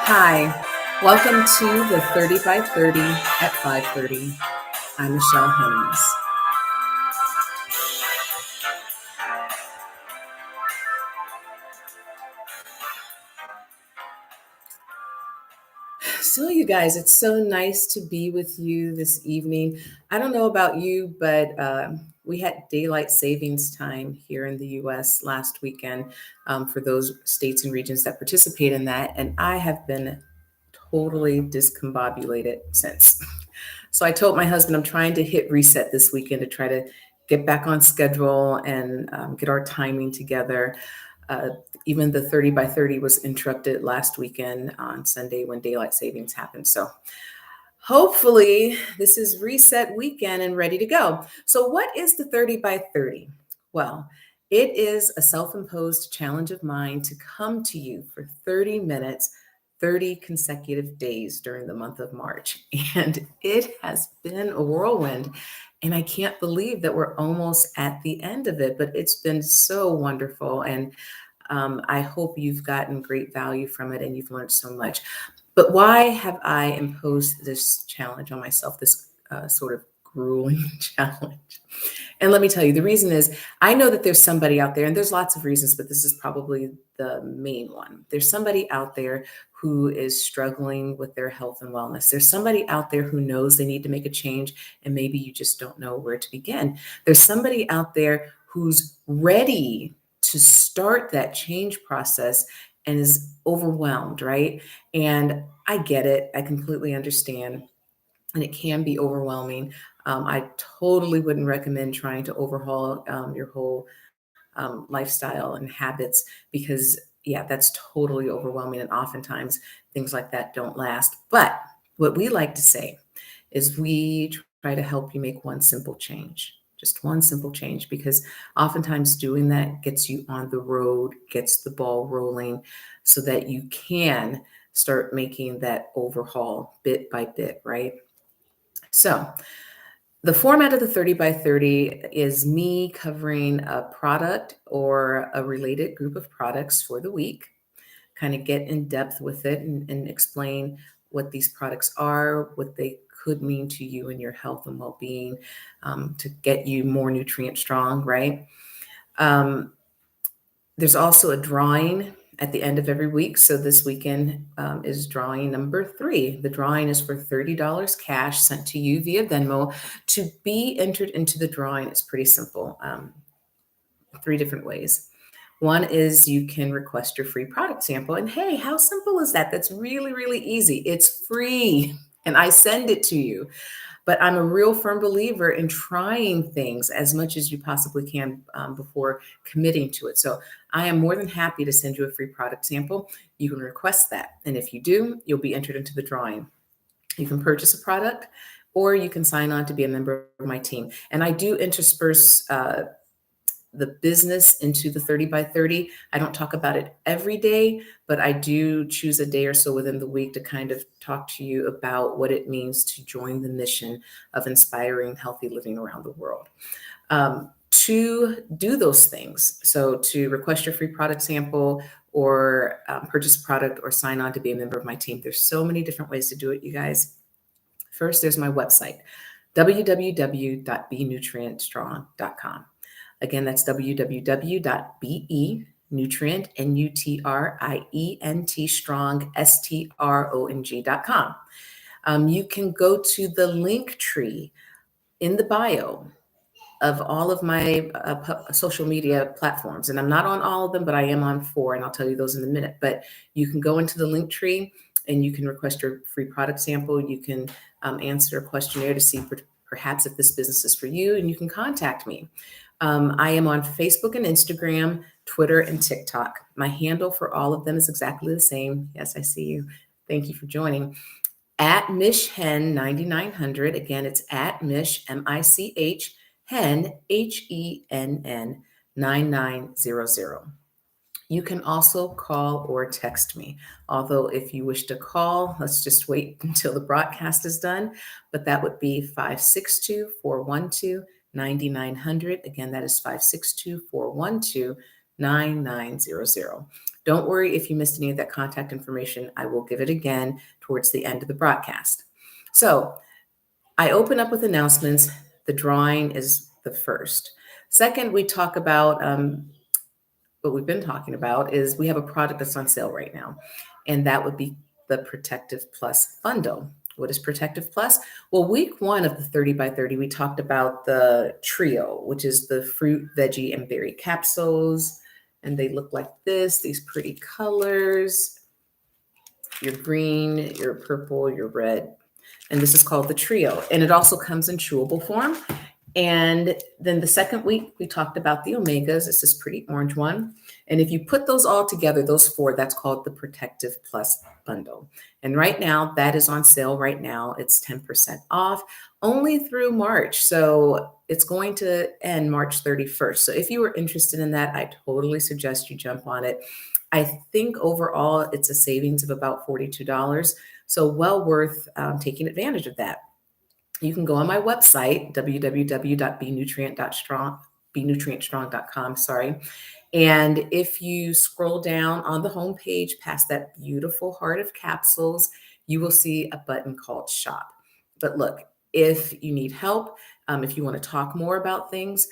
Hi, welcome to the 30 by 30 at 5:30. I'm Michelle Hennings. So, you guys, it's so nice to be with you this evening. I don't know about you, but we had daylight savings time here in the US last weekend for those states and regions that participate in that. And I have been totally discombobulated since. So I told my husband I'm trying to hit reset this weekend to try to get back on schedule and get our timing together. Uh, Even the 30 by 30 was interrupted last weekend on Sunday when daylight savings happened. So hopefully this is reset weekend and ready to go. So what is the 30 by 30? Well, it is a self-imposed challenge of mine to come to you for 30 minutes 30 consecutive days during the month of March. And it has been a whirlwind. And I can't believe that we're almost at the end of it, but it's been so wonderful. And I hope you've gotten great value from it and you've learned so much. But why have I imposed this challenge on myself, this sort of grueling challenge? And let me tell you, the reason is I know that there's somebody out there, and there's lots of reasons, but this is probably the main one. There's somebody out there who is struggling with their health and wellness. There's somebody out there who knows they need to make a change, and maybe you just don't know where to begin. There's somebody out there who's ready to start that change process and is overwhelmed, right? And I get it, I completely understand and it can be overwhelming. I totally wouldn't recommend trying to overhaul your whole lifestyle and habits because, yeah, that's totally overwhelming. And oftentimes things like that don't last. But what we like to say is we try to help you make one simple change. Just one simple change, because oftentimes doing that gets you on the road, gets the ball rolling so that you can start making that overhaul bit by bit, right? So, the format of the 30 by 30 is me covering a product or a related group of products for the week, kind of get in depth with it and explain what these products are, what they could mean to you and your health and well being to get you more nutrient strong, right? Um, there's also a drawing at the end of every week. So this weekend is drawing number 3. The drawing is for $30 cash sent to you via Venmo. To be entered into the drawing is pretty simple. 3 different ways. One is you can request your free product sample. And hey, how simple is that? That's really, really easy. It's free and I send it to you. But I'm a real firm believer in trying things as much as you possibly can before committing to it. So I am more than happy to send you a free product sample. You can request that. And if you do, you'll be entered into the drawing. You can purchase a product or you can sign on to be a member of my team. And I do intersperse the business into the 30 by 30. I don't talk about it every day, but I do choose a day or so within the week to kind of talk to you about what it means to join the mission of inspiring healthy living around the world. To do those things, so to request your free product sample or purchase a product or sign on to be a member of my team, there's so many different ways to do it, you guys. First, there's my website, www.benutrientstrong.com. Again, that's www.benutrient, Nutrient, strong, strong.com. You can go to the link tree in the bio of all of my social media platforms. And I'm not on all of them, but I am on 4, and I'll tell you those in a minute. But you can go into the link tree and you can request your free product sample. You can answer a questionnaire to see perhaps if this business is for you, and you can contact me. I am on Facebook and Instagram, Twitter, and TikTok. My handle for all of them is exactly the same. Yes, I see you. Thank you for joining. At Mish Hen 9900. Again, it's at Mish, Mich, Hen, Henn 9900. You can also call or text me. Although, if you wish to call, let's just wait until the broadcast is done. But that would be 562 412 9900. Again, that is 562 412 9900. Don't worry if you missed any of that contact information. I will give it again towards the end of the broadcast. So I open up with announcements. The drawing is the first. Second, we talk about what we've been talking about is we have a product that's on sale right now, and that would be the Protective Plus bundle. What is Protective Plus? Well, week one of the 30 by 30, we talked about the trio, which is the fruit, veggie, and berry capsules. And they look like this, these pretty colors, your green, your purple, your red. And this is called the trio. And it also comes in chewable form. And then the second week, we talked about the omegas. It's this pretty orange one. And if you put those all together, those four, that's called the Protective Plus bundle. And right now, that is on sale right now. It's 10% off only through March. So it's going to end March 31st. So if you were interested in that, I totally suggest you jump on it. I think overall, it's a savings of about $42. So well worth taking advantage of that. You can go on my website, www.benutrientstrong.com, sorry. And if you scroll down on the homepage past that beautiful heart of capsules, you will see a button called shop. But look, if you need help, if you want to talk more about things,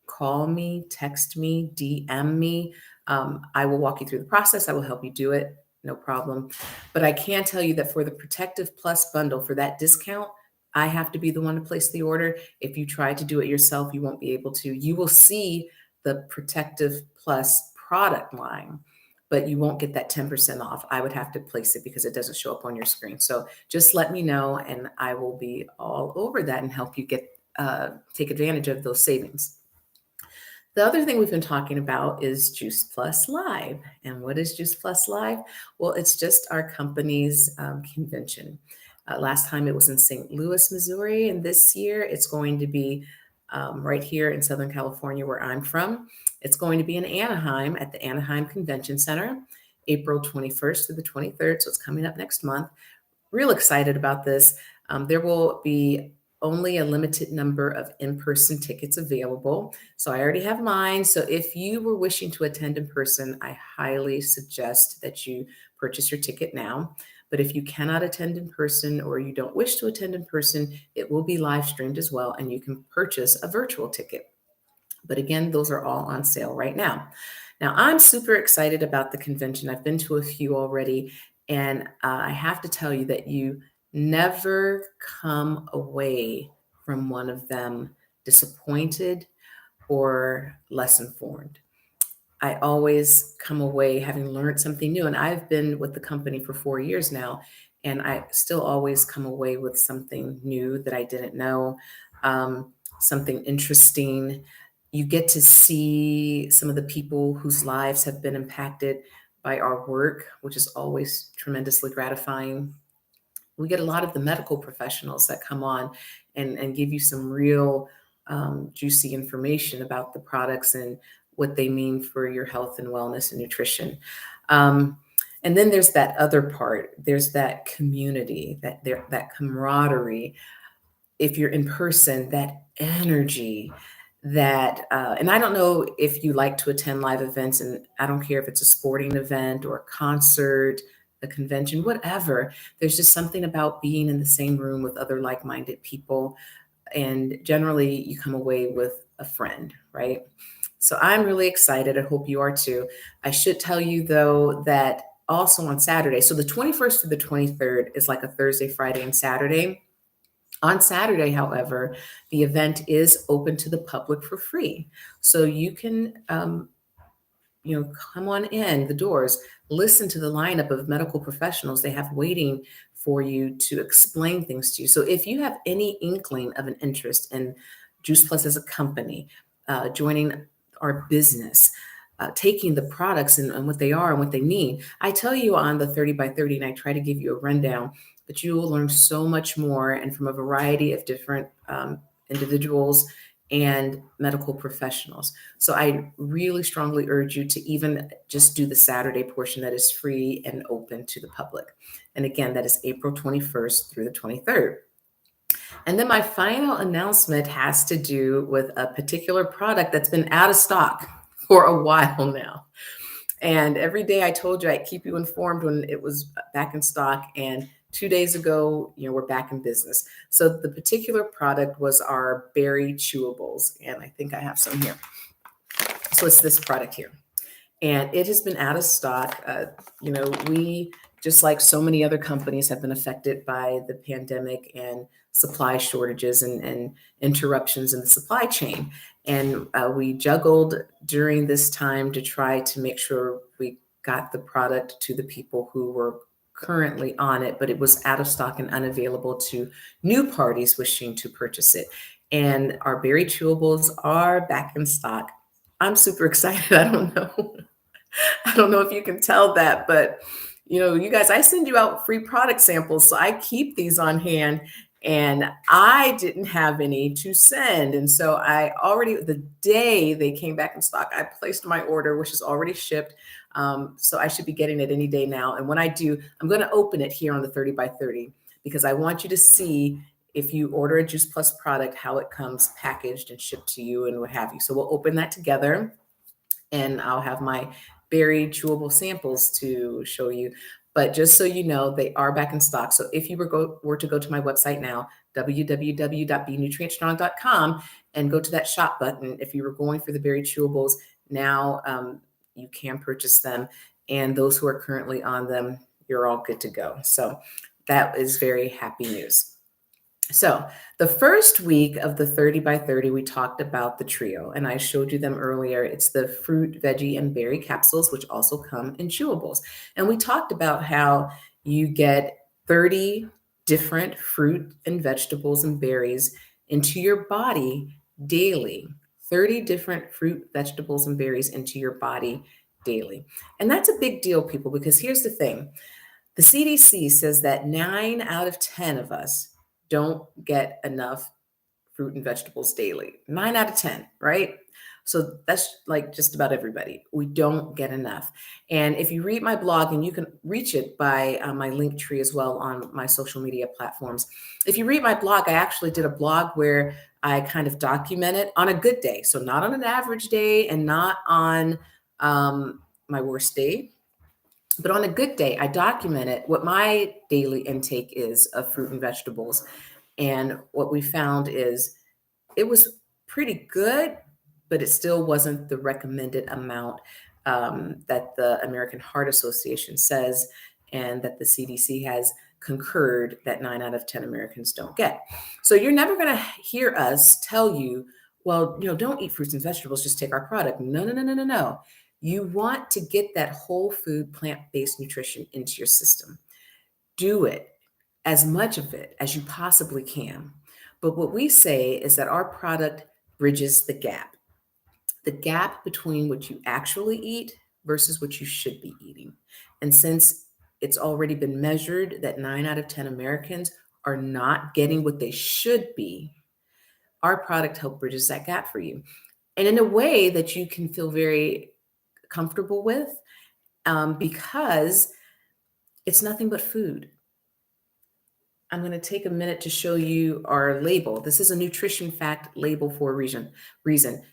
call me, text me, DM me. I will walk you through the process. I will help you do it. No problem. But I can tell you that for the Protective Plus bundle, for that discount, I have to be the one to place the order. If you try to do it yourself, you won't be able to. You will see the Protective Plus product line, but you won't get that 10% off. I would have to place it because it doesn't show up on your screen. So just let me know and I will be all over that and help you take advantage of those savings. The other thing we've been talking about is Juice Plus Live. And what is Juice Plus Live? Well, it's just our company's convention. Last time it was in St. Louis, Missouri, and this year it's going to be right here in Southern California, where I'm from. It's going to be in Anaheim at the Anaheim Convention Center, April 21st through the 23rd. So it's coming up next month. Real excited about this. There will be only a limited number of in-person tickets available. So I already have mine. So if you were wishing to attend in person, I highly suggest that you purchase your ticket now. But if you cannot attend in person or you don't wish to attend in person, it will be live streamed as well, and you can purchase a virtual ticket. But again, those are all on sale right now. Now, I'm super excited about the convention. I've been to a few already, and I have to tell you that you never come away from one of them disappointed or less informed. I always come away having learned something new. And I've been with the company for 4 years now, and I still always come away with something new that I didn't know, something interesting. You get to see some of the people whose lives have been impacted by our work, which is always tremendously gratifying. We get a lot of the medical professionals that come on and give you some real juicy information about the products and what they mean for your health and wellness and nutrition. And then there's that other part. There's that community, that camaraderie. If you're in person, that energy, and I don't know if you like to attend live events, and I don't care if it's a sporting event or a concert, a convention, whatever. There's just something about being in the same room with other like-minded people. And generally, you come away with a friend, right? So I'm really excited. I hope you are too. I should tell you, though, that also on Saturday, so the 21st to the 23rd is like a Thursday, Friday, and Saturday. On Saturday, however, the event is open to the public for free. So you can come on in the doors, listen to the lineup of medical professionals they have waiting for you to explain things to you. So if you have any inkling of an interest in Juice Plus as a company, joining our business, taking the products and what they are and what they mean, I tell you on the 30 by 30, and I try to give you a rundown, but you will learn so much more and from a variety of different individuals and medical professionals. So I really strongly urge you to even just do the Saturday portion that is free and open to the public. And again, that is April 21st through the 23rd. And then my final announcement has to do with a particular product that's been out of stock for a while now. And every day I told you I'd keep you informed when it was back in stock. And 2 days ago, we're back in business. So the particular product was our berry chewables. And I think I have some here. So it's this product here. And it has been out of stock. We, just like so many other companies, have been affected by the pandemic and supply shortages and interruptions in the supply chain. And we juggled during this time to try to make sure we got the product to the people who were currently on it, but it was out of stock and unavailable to new parties wishing to purchase it. And our berry chewables are back in stock. I'm super excited. I don't know. I don't know if you can tell that, but you guys, I send you out free product samples. So I keep these on hand, and I didn't have any to send. And so the day they came back in stock, I placed my order, which is already shipped. So I should be getting it any day now. And when I do, I'm going to open it here on the 30 by 30 because I want you to see, if you order a Juice Plus product, how it comes packaged and shipped to you and what have you. So we'll open that together, and I'll have my berry chewable samples to show you. But just so you know, they are back in stock. So if you were to go to my website now, www.benutrientstrong.com, and go to that shop button, if you were going for the berry chewables, now you can purchase them. And those who are currently on them, you're all good to go. So that is very happy news. So the first week of the 30 by 30, we talked about the trio, and I showed you them earlier. It's the fruit, veggie, and berry capsules, which also come in chewables. And we talked about how you get 30 different fruit and vegetables and berries into your body daily. 30 different fruit, vegetables, and berries into your body daily. And that's a big deal, people, because here's the thing. The CDC says that 9 out of 10 of us don't get enough fruit and vegetables daily. 9 out of 10, right? So that's like just about everybody. We don't get enough. And if you read my blog, and you can reach it by my link tree as well on my social media platforms. If you read my blog, I actually did a blog where I kind of document it on a good day. So not on an average day and not on my worst day. But on a good day, I documented what my daily intake is of fruit and vegetables. And what we found is it was pretty good, but it still wasn't the recommended amount that the American Heart Association says, and that the CDC has concurred that 9 out of 10 Americans don't get. So you're never going to hear us tell you, well, don't eat fruits and vegetables, just take our product. No, no, no, no, no, no. You want to get that whole food, plant-based nutrition into your system. Do it, as much of it as you possibly can. But what we say is that our product bridges the gap between what you actually eat versus what you should be eating. And since it's already been measured that 9 out of 10 Americans are not getting what they should be, our product helps bridges that gap for you. And in a way that you can feel very comfortable with, because it's nothing but food. I'm going to take a minute to show you our label. This is a nutrition fact label for a reason.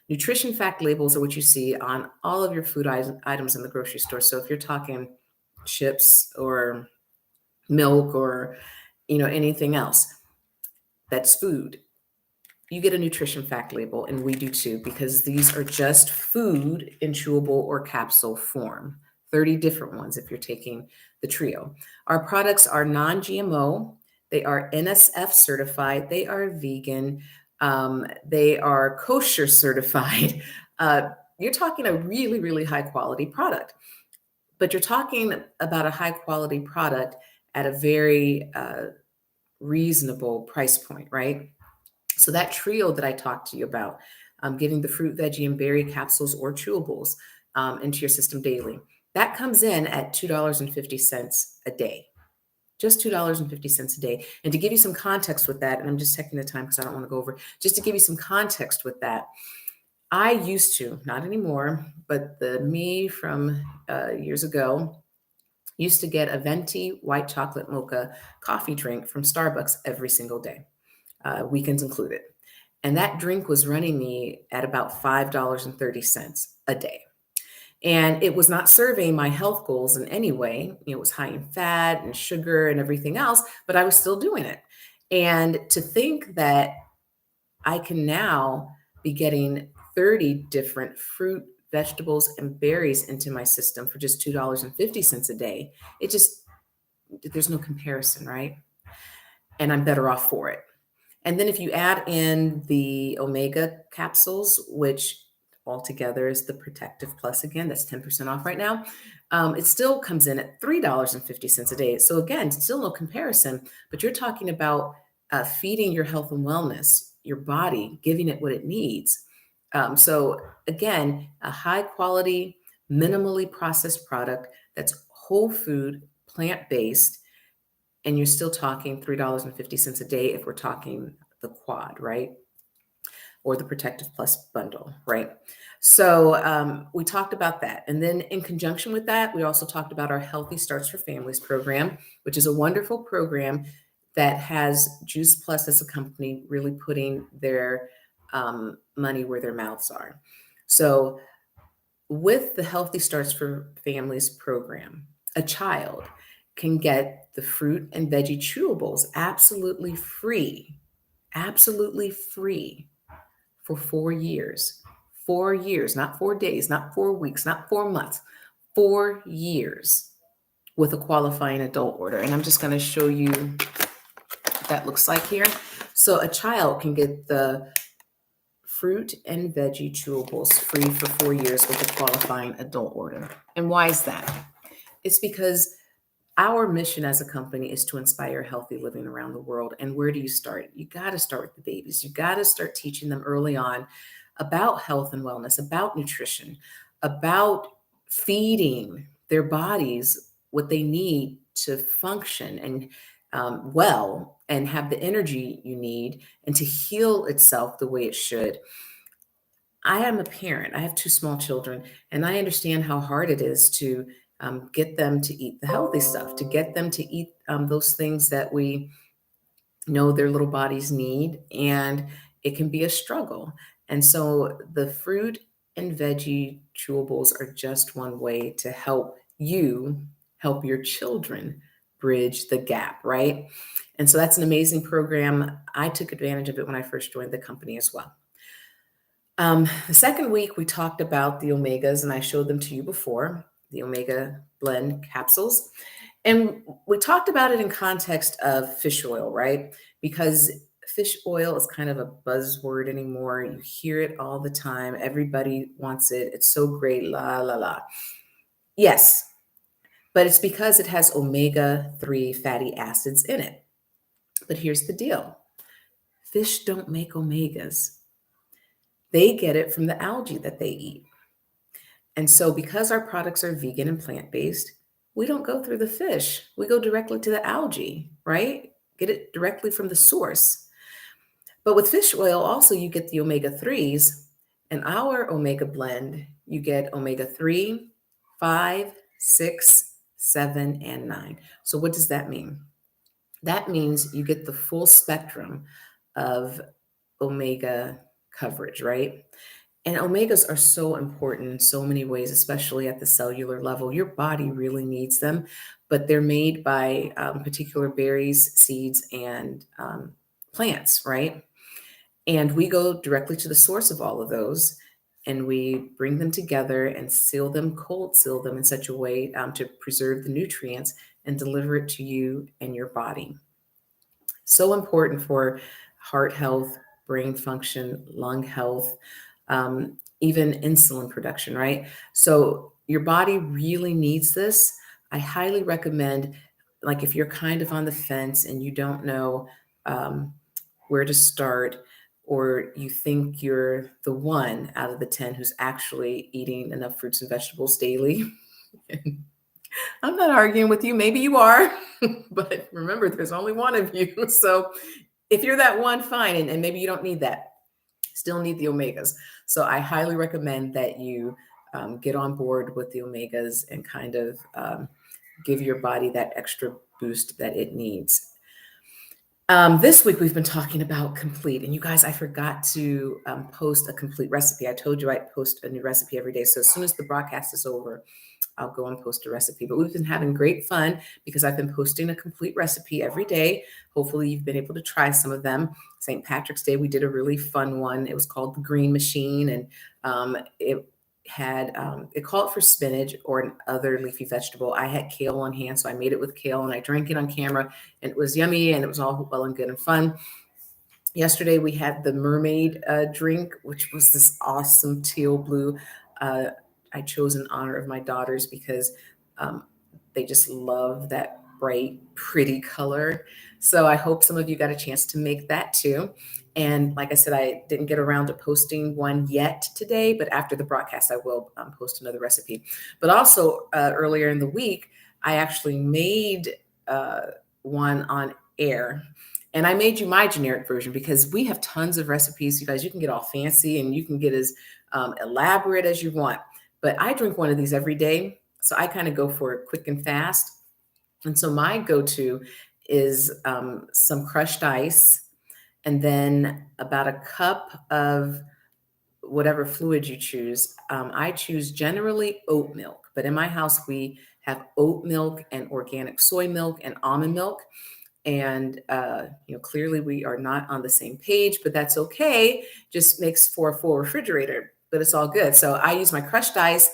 Nutrition fact labels are what you see on all of your food items in the grocery store. So if you're talking chips or milk or anything else that's food, you get a nutrition fact label, and we do too, because these are just food in chewable or capsule form. 30 different ones if you're taking the trio. Our products are non-GMO. They are NSF certified. They are vegan. They are kosher certified. You're talking a really, really high quality product, but you're talking about a high quality product at a very reasonable price point, right? So that trio that I talked to you about, giving the fruit, veggie, and berry capsules or chewables into your system daily, that comes in at $2.50 a day. Just $2.50 a day. And to give you some context with that, and I'm just taking the time because I don't want to go over, just to give you some context with that, I used to, not anymore, but the me from years ago used to get a venti white chocolate mocha coffee drink from Starbucks every single day, weekends included. And that drink was running me at about $5.30 a day. And it was not serving my health goals in any way. It was high in fat and sugar and everything else, but I was still doing it. And to think that I can now be getting 30 different fruit, vegetables, and berries into my system for just $2.50 a day, it just, there's no comparison, right? And I'm better off for it. And then if you add in the omega capsules, which altogether is the Protective Plus again, that's 10% off right now. It still comes in at $3.50 a day. So again, still no comparison, but you're talking about feeding your health and wellness, your body, giving it what it needs. So again, a high quality, minimally processed product that's whole food, plant-based, and you're still talking $3.50 a day if we're talking the quad, right? Or the Protective Plus bundle, right? So we talked about that. And then in conjunction with that, we also talked about our Healthy Starts for Families program, which is a wonderful program that has Juice Plus as a company really putting their money where their mouths are. So with the Healthy Starts for Families program, a child can get the fruit and veggie chewables absolutely free for 4 years. 4 years, not 4 days, not 4 weeks, not 4 months, 4 years with a qualifying adult order. And I'm just going to show you what that looks like here. So a child can get the fruit and veggie chewables free for 4 years with a qualifying adult order. And why is that? It's because our mission as a company is to inspire healthy living around the world. And where do you start? You got to start with the babies. You got to start teaching them early on about health and wellness, about nutrition, about feeding their bodies what they need to function and well and have the energy you need and to heal itself the way it should. I am a parent. I have two small children, and I understand how hard it is to get them to eat the healthy stuff, to get them to eat those things that we know their little bodies need. And it can be a struggle. And so the fruit and veggie chewables are just one way to help you help your children bridge the gap, right? And so that's an amazing program. I took advantage of it when I first joined the company as well. The second week, we talked about the omegas, and I showed them to you before, the omega blend capsules. And we talked about it in context of fish oil, right? Because fish oil is kind of a buzzword anymore. You hear it all the time. Everybody wants it. It's so great, la, la, la. Yes, but it's because it has omega-3 fatty acids in it. But here's the deal. Fish don't make omegas. They get it from the algae that they eat. And so because our products are vegan and plant-based, we don't go through the fish. We go directly to the algae, right? Get it directly from the source. But with fish oil, also you get the omega-3s. And our omega blend, you get omega-3, 5, 6, 7, and 9. So what does that mean? That means you get the full spectrum of omega coverage, right? And omegas are so important in so many ways, especially at the cellular level. Your body really needs them, but they're made by particular berries, seeds, and plants, right? And we go directly to the source of all of those, and we bring them together and seal them, cold seal them in such a way to preserve the nutrients and deliver it to you and your body. So important for heart health, brain function, lung health, even insulin production, right? So your body really needs this. I highly recommend, like if you're kind of on the fence and you don't know where to start, or you think you're the one out of the 10 who's actually eating enough fruits and vegetables daily. I'm not arguing with you. Maybe you are, but remember, there's only one of you. So if you're that one, fine. And maybe you don't need that. Still need the omegas. So I highly recommend that you get on board with the omegas and kind of give your body that extra boost that it needs. This week we've been talking about complete, and you guys, I forgot to post a complete recipe. I told you I'd post a new recipe every day. So as soon as the broadcast is over, I'll go and post a recipe. But we've been having great fun because I've been posting a complete recipe every day. Hopefully, you've been able to try some of them. St. Patrick's Day, we did a really fun one. It was called the Green Machine, and it had it called for spinach or an other leafy vegetable. I had kale on hand, so I made it with kale and I drank it on camera, and it was yummy and it was all well and good and fun. Yesterday we had the mermaid drink, which was this awesome teal blue. Uh, I chose in honor of my daughters because um, they just love that bright, pretty color. So I hope some of you got a chance to make that too. And like I said, I didn't get around to posting one yet today, but after the broadcast, I will post another recipe. But also earlier in the week, I actually made uh, one on air, and I made you my generic version because we have tons of recipes. You guys, you can get all fancy and you can get as elaborate as you want. But I drink one of these every day. So I kind of go for it quick and fast. And so my go to is some crushed ice and then about a cup of whatever fluid you choose. I choose generally oat milk, but in my house, we have oat milk and organic soy milk and almond milk. And clearly we are not on the same page, but that's okay. Just makes for a full refrigerator, but it's all good. So I use my crushed ice.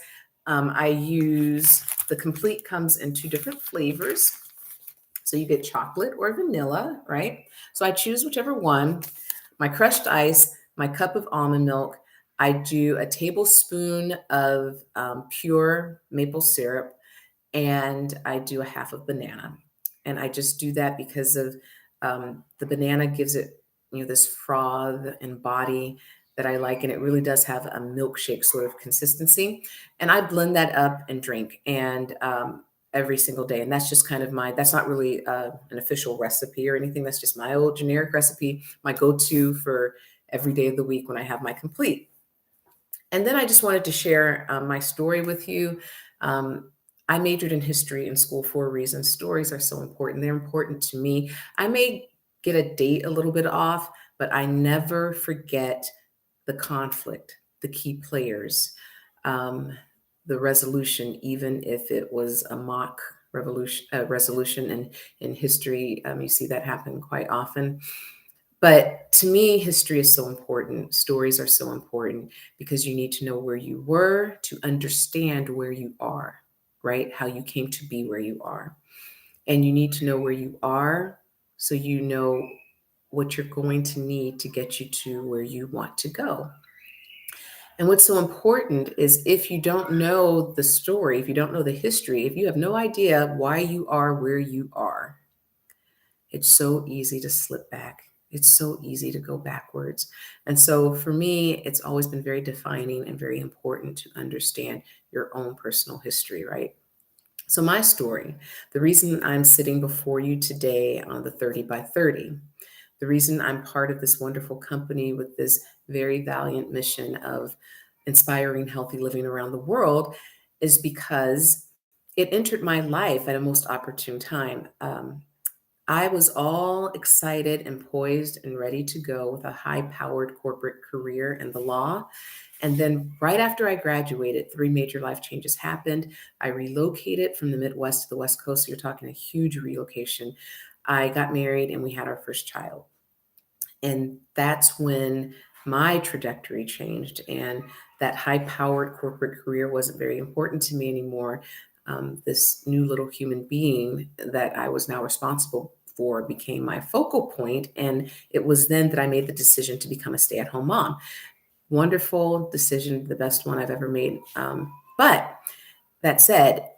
I use the complete comes in two different flavors. So you get chocolate or vanilla, right? So I choose whichever one. My crushed ice, my cup of almond milk. I do a tablespoon of pure maple syrup, and I do a half of banana. And I just do that because of the banana gives it, this froth and body that I like, and it really does have a milkshake sort of consistency. And I blend that up and drink, and every single day. And that's just kind of that's not really an official recipe or anything. That's just my old generic recipe, my go-to for every day of the week when I have my complete. And then I just wanted to share my story with you. Um, I majored in history in school for a reason. Stories are so important. They're important to me. I may get a date a little bit off, but I never forget the conflict, the key players, um, the resolution, even if it was a mock resolution. And in history, you see that happen quite often. But to me, history is so important. Stories are so important because you need to know where you were to understand where you are, right? How you came to be where you are. And you need to know where you are so you know what you're going to need to get you to where you want to go. And what's so important is if you don't know the story, if you don't know the history, if you have no idea why you are where you are, it's so easy to slip back. It's so easy to go backwards. And so for me, it's always been very defining and very important to understand your own personal history, right? So, my story, the reason I'm sitting before you today on the 30 by 30, the reason I'm part of this wonderful company with this very valiant mission of inspiring healthy living around the world is because it entered my life at a most opportune time. I was all excited and poised and ready to go with a high powered corporate career in the law. And then, right after I graduated, three major life changes happened. I relocated from the Midwest to the West Coast. So you're talking a huge relocation. I got married and we had our first child. And that's when my trajectory changed. And that high powered corporate career wasn't very important to me anymore. This new little human being that I was now responsible for became my focal point. And it was then that I made the decision to become a stay at home mom. Wonderful decision, the best one I've ever made. But that said,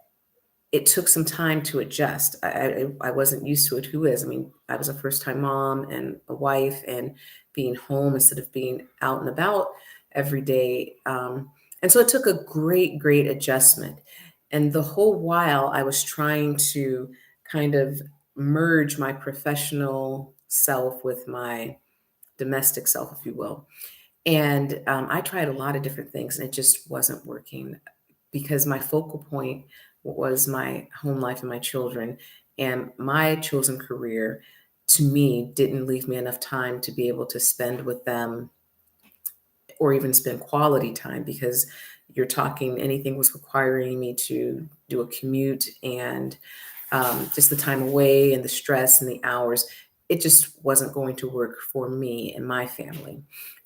it took some time to adjust. I wasn't used to it. Who is? I mean, I was a first time mom and a wife and being home instead of being out and about every day. And so it took a great adjustment. And the whole while I was trying to kind of merge my professional self with my domestic self, if you will. And I tried a lot of different things and it just wasn't working because my focal point was my home life and my children and my chosen career to me, didn't leave me enough time to be able to spend with them or even spend quality time, because you're talking anything was requiring me to do a commute, and just the time away and the stress and the hours. It just wasn't going to work for me and my family.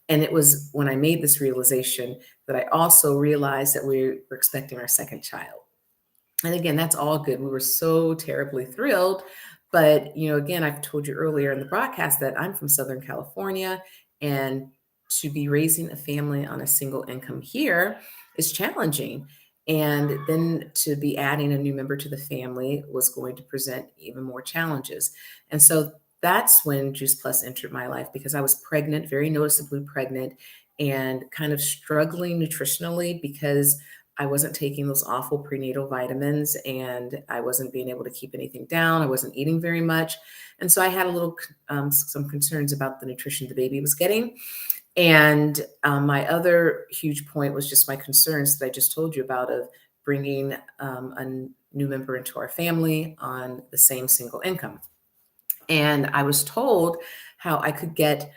And it was when I made this realization that I also realized that we were expecting our second child. And again, that's all good. We were so terribly thrilled. But, again, I've told you earlier in the broadcast that I'm from Southern California, and to be raising a family on a single income here is challenging. And then to be adding a new member to the family was going to present even more challenges. And so that's when Juice Plus entered my life, because I was pregnant, very noticeably pregnant, and kind of struggling nutritionally because I wasn't taking those awful prenatal vitamins, and I wasn't being able to keep anything down. I wasn't eating very much. And so I had some concerns about the nutrition the baby was getting. And my other huge point was just my concerns that I just told you about, of bringing a new member into our family on the same single income. And I was told how I could get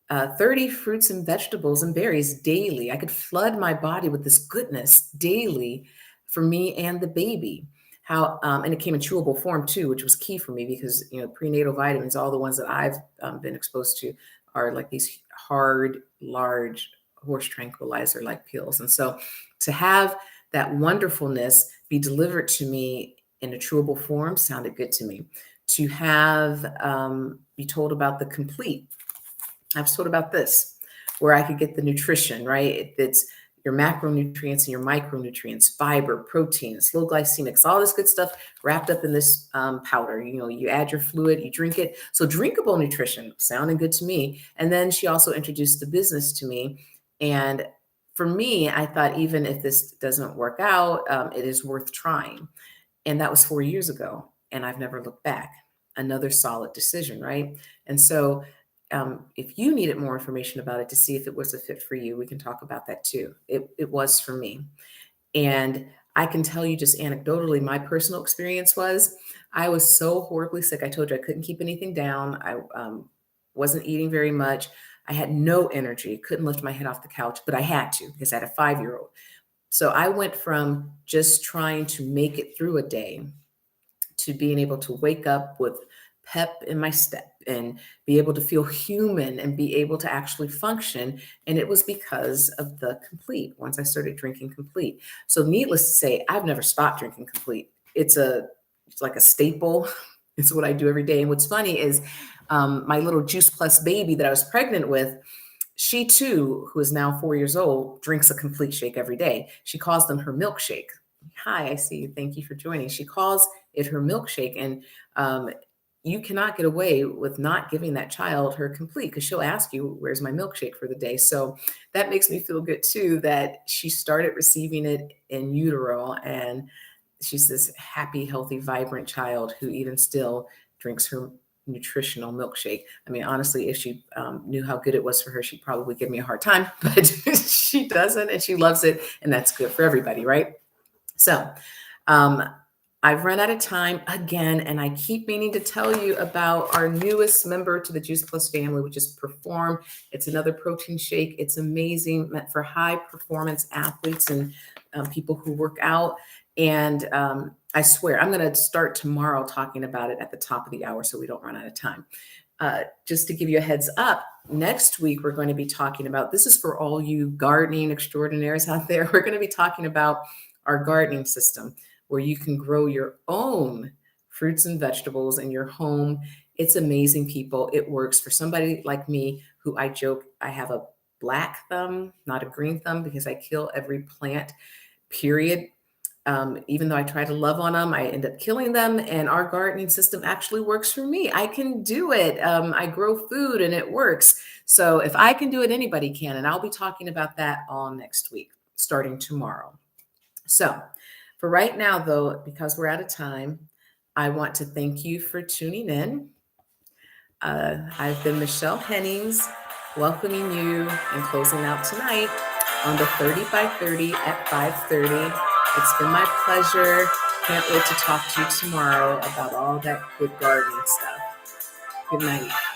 30 fruits and vegetables and berries daily. I could flood my body with this goodness daily for me and the baby. And it came in chewable form too, which was key for me, because prenatal vitamins, all the ones that I've been exposed to, are like these hard, large horse tranquilizer like pills. And so to have that wonderfulness be delivered to me in a chewable form sounded good to me. To have be told about the complete, I was told about this, where I could get the nutrition, right? It's your macronutrients and your micronutrients, fiber, proteins, low glycemics, all this good stuff wrapped up in this powder. You add your fluid, you drink it. So drinkable nutrition, sounding good to me. And then she also introduced the business to me. And for me, I thought, even if this doesn't work out, it is worth trying. And that was 4 years ago. And I've never looked back. Another solid decision, right? And so if you needed more information about it to see if it was a fit for you, we can talk about that too. It was for me. And I can tell you just anecdotally, my personal experience was I was so horribly sick. I told you I couldn't keep anything down. I wasn't eating very much. I had no energy, couldn't lift my head off the couch, but I had to, because I had a 5-year-old. So I went from just trying to make it through a day to being able to wake up with pep in my step and be able to feel human and be able to actually function. And it was because of the complete, once I started drinking complete. So needless to say, I've never stopped drinking complete. It's like a staple. It's what I do every day. And what's funny is my little Juice Plus baby that I was pregnant with, she too, who is now 4 years old, drinks a complete shake every day. She calls them her milkshake. Hi, I see you. Thank you for joining. She calls it her milkshake. And you cannot get away with not giving that child her complete, because she'll ask you, where's my milkshake for the day? So that makes me feel good too, that she started receiving it in utero, and she's this happy, healthy, vibrant child who even still drinks her nutritional milkshake. I mean, honestly, if she knew how good it was for her, she'd probably give me a hard time, but she doesn't, and she loves it, and that's good for everybody, right? So I've run out of time again, and I keep meaning to tell you about our newest member to the Juice Plus family, which is Perform. It's another protein shake. It's amazing, meant for high performance athletes and people who work out. And I swear, I'm going to start tomorrow talking about it at the top of the hour so we don't run out of time. Just to give you a heads up, next week we're going to be talking about, this is for all you gardening extraordinaires out there, we're going to be talking about our gardening system, where you can grow your own fruits and vegetables in your home. It's amazing, people. It works for somebody like me, who I joke, I have a black thumb, not a green thumb, because I kill every plant, period. Even though I try to love on them, I end up killing them. And our gardening system actually works for me. I can do it. I grow food and it works. So if I can do it, anybody can. And I'll be talking about that all next week, starting tomorrow. So for right now, though, because we're out of time, I want to thank you for tuning in. I've been Michelle Hennings, welcoming you and closing out tonight on the 30 by 30 at 5:30. It's been my pleasure. Can't wait to talk to you tomorrow about all that good gardening stuff. Good night.